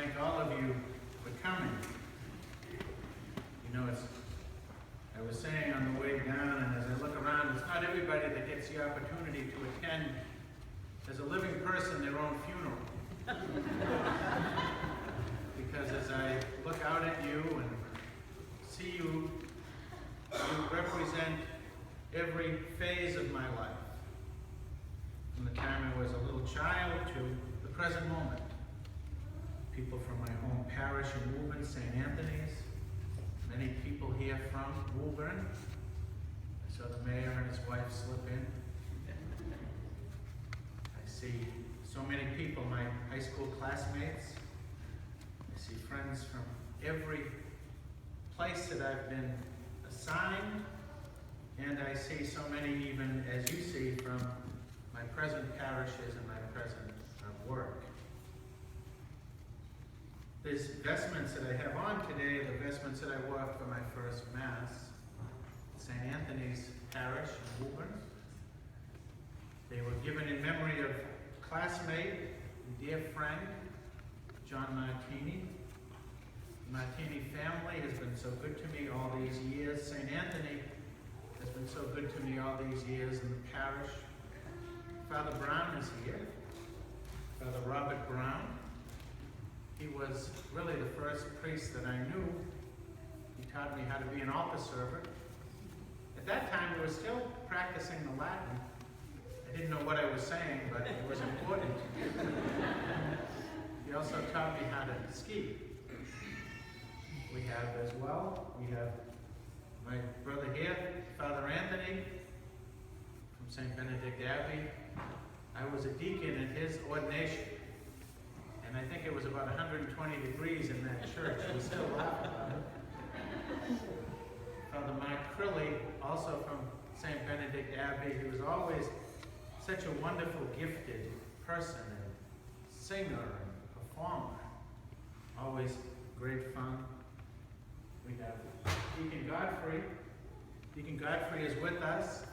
thank all of you for coming. You know, I was saying on the way down, and as I look around, it's not everybody that gets the opportunity to attend, as a living person, their own funeral. Because as I look out at you and see you, you represent every phase of my life. From the time I was a little child to the present moment. People from my home parish in Woburn, St. Anthony's. Many people here from Woburn. I saw the mayor and his wife slip in. I see so many people, my high school classmates. I see friends from every place that I've been assigned. And I see so many, even as you see, from my present parishes and my present work. These vestments that I have on today are the vestments that I wore for my first Mass at St. Anthony's Parish in Woburn. They were given in memory of a classmate and dear friend, John Martini. The Martini family has been so good to me all these years. St. Anthony has been so good to me all these years in the parish. Father Brown is here. Father Robert Brown. He was really the first priest that I knew. He taught me how to be an altar server. At that time, we were still practicing the Latin. I didn't know what I was saying, but it was important. He also taught me how to ski. We have as well, we have my brother here, Father Anthony, from St. Benedict Abbey. I was a deacon in his ordination. And I think it was about 120 degrees in that church. We still laugh about it. Father Mark Crilly, also from St. Benedict Abbey, he was always such a wonderful, gifted person, and singer and performer. Always great fun. We have Deacon Godfrey. Deacon Godfrey is with us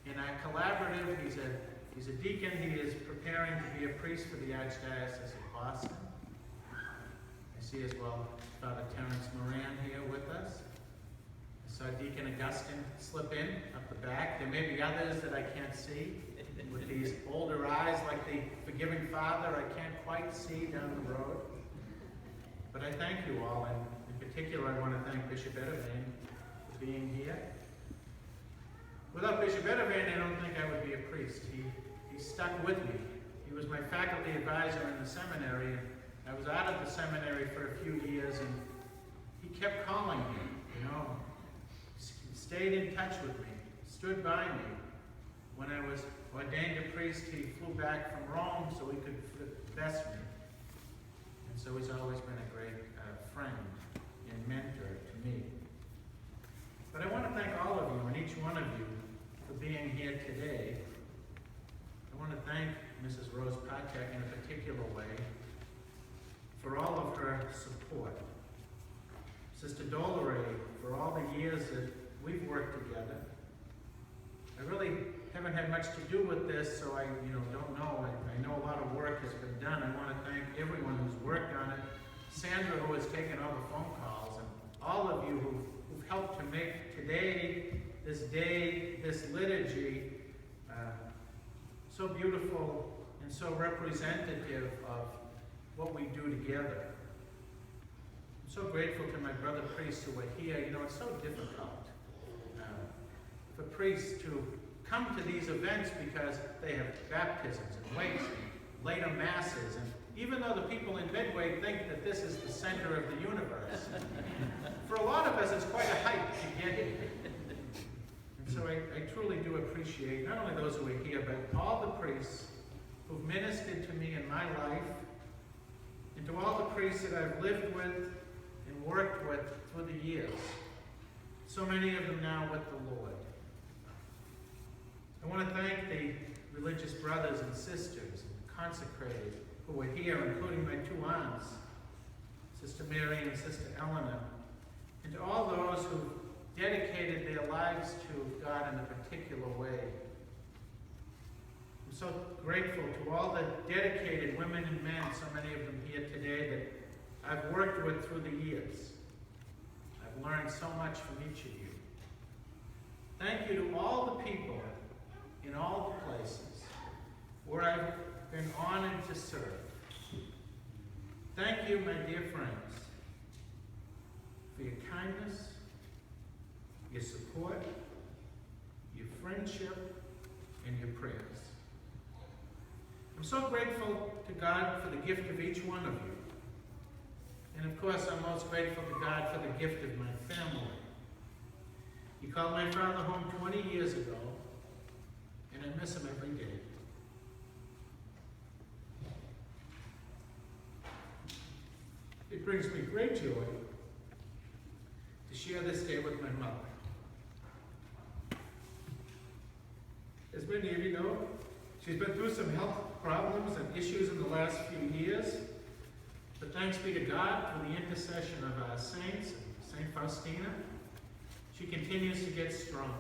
in our collaborative. He's a deacon. He is preparing to be a priest for the Archdiocese of Boston. I see as well Father Terence Moran here with us. I saw Deacon Augustine slip in up the back. There may be others that I can't see. With these older eyes like the forgiving Father, I can't quite see down the road. But I thank you all, and in particular I want to thank Bishop Eddervain for being here. Without Bishop Eddervain, I don't think I would be a priest. He stuck with me. He was my faculty advisor in the seminary, and I was out of the seminary for a few years, and he kept calling me, you know. He stayed in touch with me, stood by me. When I was ordained a priest, he flew back from Rome so he could vest me. And so he's always been a great friend and mentor to me. But I want to thank all of you and each one of you for being here today. I want to thank Mrs. Rose Patek in a particular way for all of her support. Sister Dolore, for all the years that we've worked together. I really haven't had much to do with this, so I don't know. I know a lot of work has been done. I want to thank everyone who's worked on it. Sandra, who has taken all the phone calls, and all of you who've helped to make today, this liturgy, so beautiful and so representative of what we do together. I'm so grateful to my brother priests who are here. You know, it's so difficult for priests to come to these events because they have baptisms and wakes and later masses. And even though the people in Midway think that this is the center of the universe, for a lot of us it's quite a hike to get here. And so I truly do appreciate not only those who are here, but all the priests who've ministered to me in my life, and to all the priests that I've lived with and worked with through the years. So many of them now with the Lord. I want to thank the religious brothers and sisters and consecrated who were here, including my two aunts, Sister Mary and Sister Eleanor, and to all those who dedicated their lives to God in a particular way. I'm so grateful to all the dedicated women and men, so many of them here today, that I've worked with through the years. I've learned so much from each of you. Thank you to all the people in all the places where I've been honored to serve. Thank you, my dear friends, for your kindness, your support, your friendship, and your prayers. I'm so grateful to God for the gift of each one of you. And of course, I'm most grateful to God for the gift of my family. He called my father home 20 years ago, and I miss him every day. It brings me great joy to share this day with my mother. As many of you know, she's been through some health problems and issues in the last few years, but thanks be to God for the intercession of our saints, Saint Faustina, she continues to get stronger.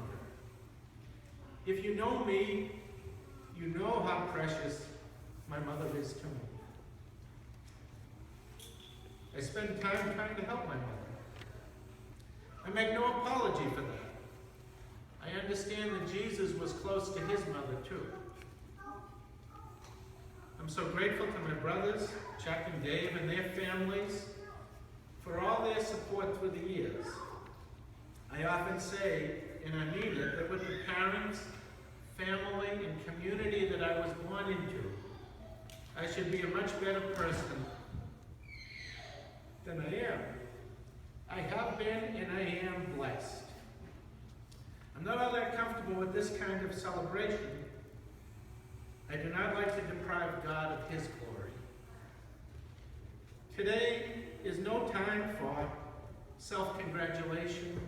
If you know me, you know how precious my mother is to me. I spend time trying to help my mother. I make no apology for that. I understand that Jesus was close to his mother too. I'm so grateful to my brothers, Chuck and Dave, and their families for all their support through the years. I often say, and I mean it, that with the parents, family, and community that I was born into, I should be a much better person than I am. I have been and I am blessed. I'm not all that comfortable with this kind of celebration. I do not like to deprive God of his glory. Today is no time for self-congratulation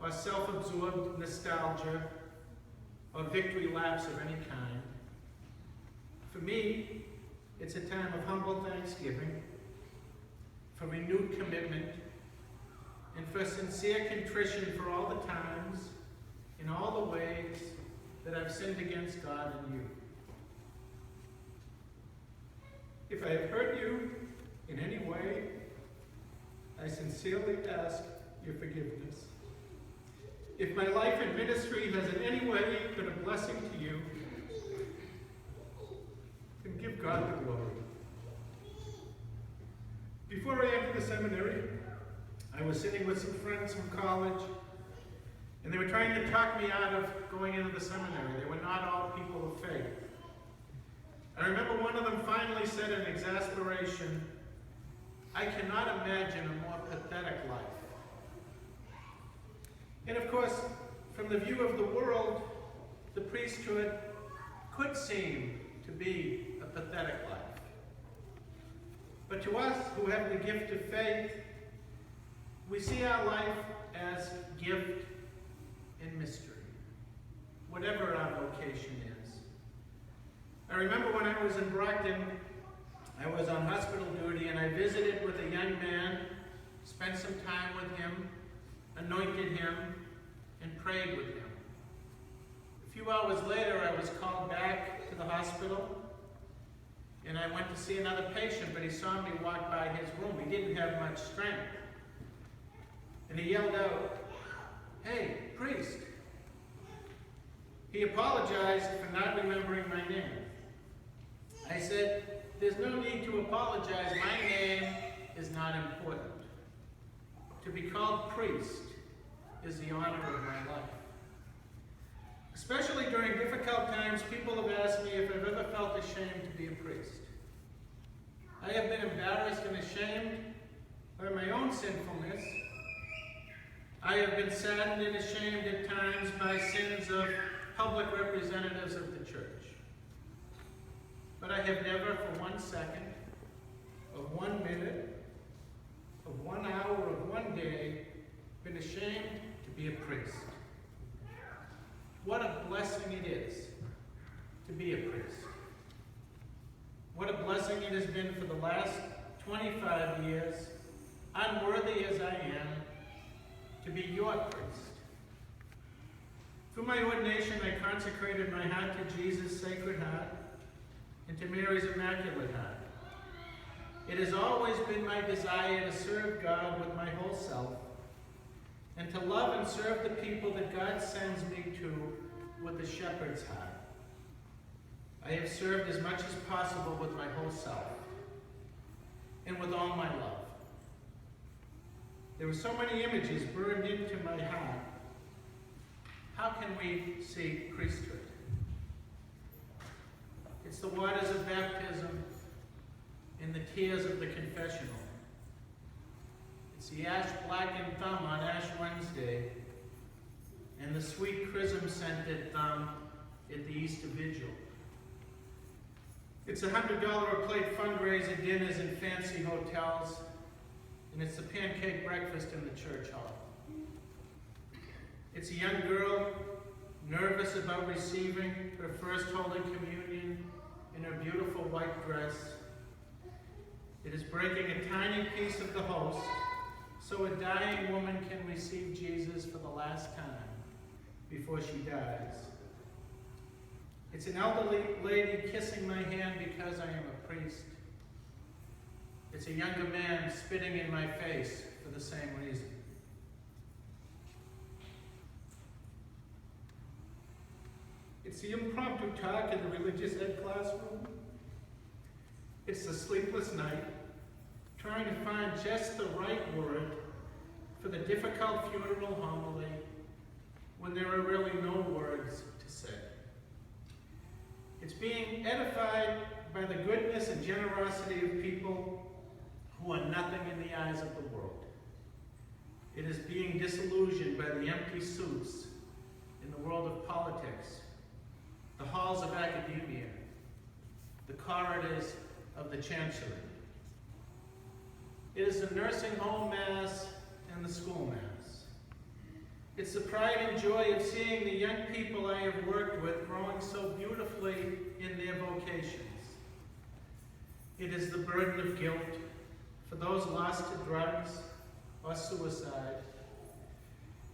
or self-absorbed nostalgia or victory laps of any kind. For me, it's a time of humble thanksgiving, for renewed commitment, and for sincere contrition for all the times, in all the ways that I've sinned against God and you. If I have hurt you in any way, I sincerely ask your forgiveness. If my life and ministry has in any way been a blessing to you, then give God the glory. Before I entered the seminary, I was sitting with some friends from college, and they were trying to talk me out of going into the seminary. They were not all people of faith. I remember one of them finally said in exasperation, "I cannot imagine a more pathetic life." And of course, from the view of the world, the priesthood could seem to be a pathetic life. But to us who have the gift of faith, we see our life as gift and mystery, whatever our vocation is. I remember when I was in Brockton, I was on hospital duty and I visited with a young man, spent some time with him, anointed him, and prayed with him. A few hours later, I was called back to the hospital, and I went to see another patient, but he saw me walk by his room. He didn't have much strength. And he yelled out, "Hey, priest." He apologized for not remembering my name. I said, "There's no need to apologize. My name is not important. To be called priest is the honor of my life." Especially during difficult times, people have asked me if I've ever felt ashamed to be a priest. I have been embarrassed and ashamed by my own sinfulness. I have been saddened and ashamed at times by sins of public representatives of the church. But I have never for 1 second, of 1 minute, of 1 hour, of 1 day, been ashamed to be a priest. What a blessing it is to be a priest. What a blessing it has been for the last 25 years, unworthy as I am, to be your priest. Through my ordination, I consecrated my heart to Jesus' Sacred Heart and to Mary's Immaculate Heart. It has always been my desire to serve God with my whole self, and to love and serve the people that God sends me to with a shepherd's heart. I have served as much as possible with my whole self, and with all my love. There were so many images burned into my heart. How can we see priesthood? It's the waters of baptism and the tears of the confessional. It's the ash-blackened thumb on Ash Wednesday and the sweet chrism-scented thumb at the Easter Vigil. It's $100 a plate fundraiser dinners in fancy hotels, and it's the pancake breakfast in the church hall. It's a young girl nervous about receiving her first Holy Communion in her beautiful white dress. It is breaking a tiny piece of the host so a dying woman can receive Jesus for the last time before she dies. It's an elderly lady kissing my hand because I am a priest. It's a younger man spitting in my face for the same reason. It's the impromptu talk in the religious ed classroom. It's the sleepless night, trying to find just the right word for the difficult funeral homily when there are really no words to say. It's being edified by the goodness and generosity of people who are nothing in the eyes of the world. It is being disillusioned by the empty suits in the world of politics, the halls of academia, the corridors of the chancery. It is the nursing home mass and the school mass. It's the pride and joy of seeing the young people I have worked with growing so beautifully in their vocations. It is the burden of guilt for those lost to drugs or suicide,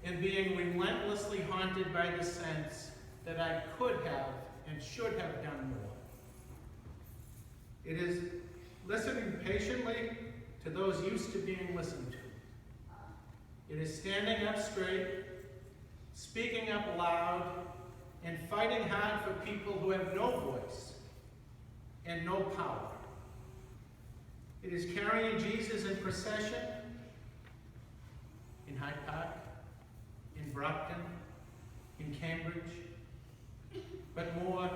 and being relentlessly haunted by the sense that I could have and should have done more. It is listening patiently to those used to being listened to. It is standing up straight, speaking up loud, and fighting hard for people who have no voice and no power. It is carrying Jesus in procession in Hyde Park, in Brockton, in Cambridge, but more,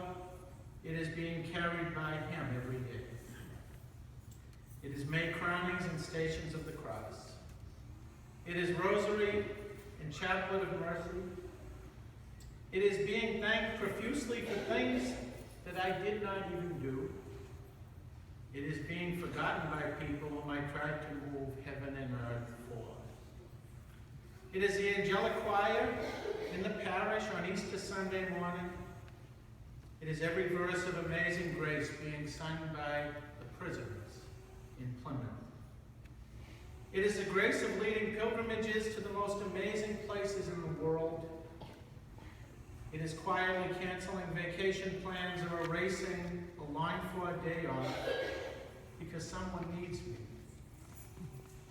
it is being carried by him every day. It is May crownings and stations of the cross. It is rosary and chaplet of mercy. It is being thanked profusely for things that I did not even do. It is being forgotten by people whom I tried to move heaven and earth for. It is the angelic choir in the parish on Easter Sunday morning. It is every verse of Amazing Grace being sung by the prisoners in Plymouth. It is the grace of leading pilgrimages to the most amazing places in the world. It is quietly canceling vacation plans or erasing a longed-for day off because someone needs me.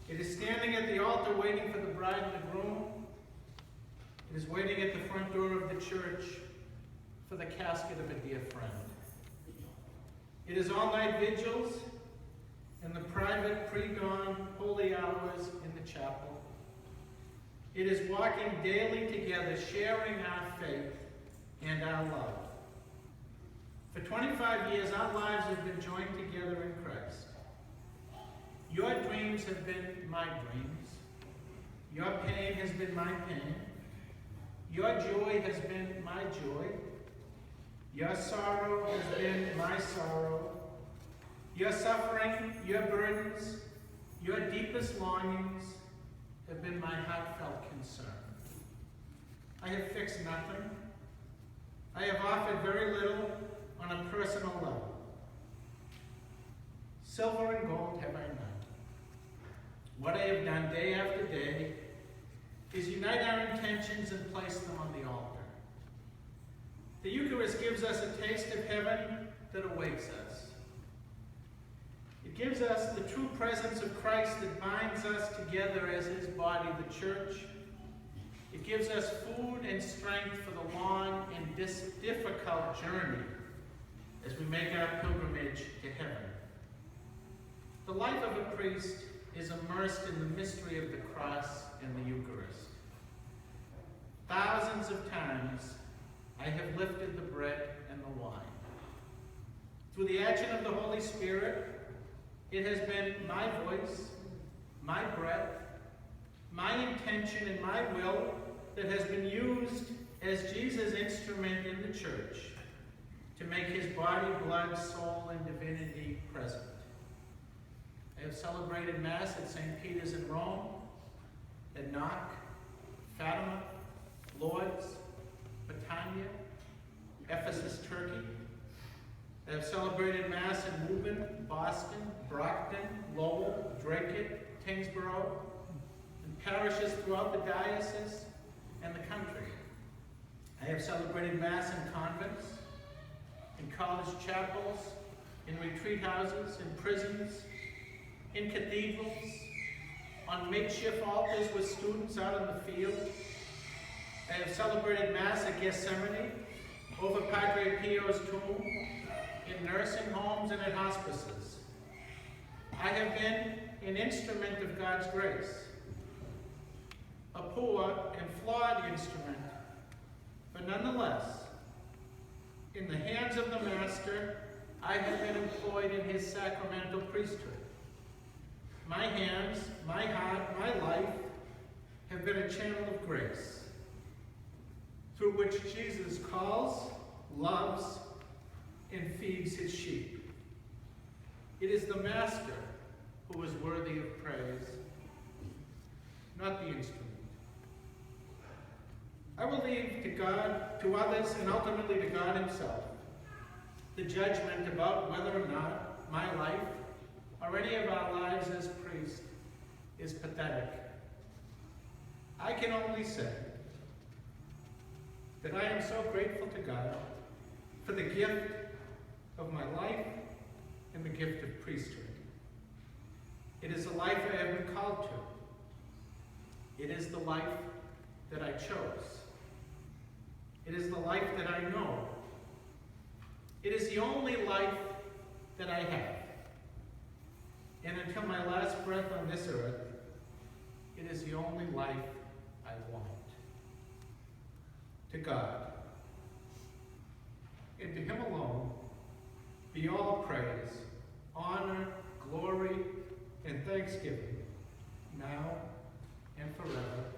It is standing at the altar waiting for the bride and the groom. It is waiting at the front door of the church for the casket of a dear friend. It is all-night vigils and the private pre-dawn holy hours in the chapel. It is walking daily together, sharing our faith and our love. For 25 years, our lives have been joined together in Christ. Your dreams have been my dreams. Your pain has been my pain. Your joy has been my joy. Your sorrow has been my sorrow. Your suffering, your burdens, your deepest longings have been my heartfelt concern. I have fixed nothing. I have offered very little on a personal level. Silver and gold have I none. What I have done day after day is unite our intentions and place them on the altar. The Eucharist gives us a taste of heaven that awaits us. It It gives us the true presence of Christ that binds us together as his body, the church. It gives us food and strength for the long and difficult journey as we make our pilgrimage to heaven. The life of a priest is immersed in the mystery of the cross and the Eucharist. Thousands of times I have lifted the bread and the wine. Through the action of the Holy Spirit, it has been my voice, my breath, my intention, and my will that has been used as Jesus' instrument in the church to make his body, blood, soul, and divinity present. I have celebrated Mass at St. Peter's in Rome, at Knock, Fatima, Lourdes, Catania, Ephesus, Turkey. I have celebrated Mass in Woburn, Boston, Brockton, Lowell, Dracut, Tingsboro, and parishes throughout the diocese and the country. I have celebrated Mass in convents, in college chapels, in retreat houses, in prisons, in cathedrals, on makeshift altars with students out in the field. I have celebrated Mass at Gethsemane, over Padre Pio's tomb, in nursing homes and at hospices. I have been an instrument of God's grace, a poor and flawed instrument, but nonetheless, in the hands of the Master, I have been employed in his sacramental priesthood. My hands, my heart, my life have been a channel of grace through which Jesus calls, loves, and feeds his sheep. It is the Master who is worthy of praise, not the instrument. I will leave to God, to others, and ultimately to God himself, the judgment about whether or not my life, or any of our lives as priests, is pathetic. I can only say that I am so grateful to God for the gift of my life and the gift of priesthood. It is the life I have been called to. It is the life that I chose. It is the life that I know. It is the only life that I have. And until my last breath on this earth, it is the only life I want. To God, and to him alone, be all praise, honor, glory, and thanksgiving, now and forever.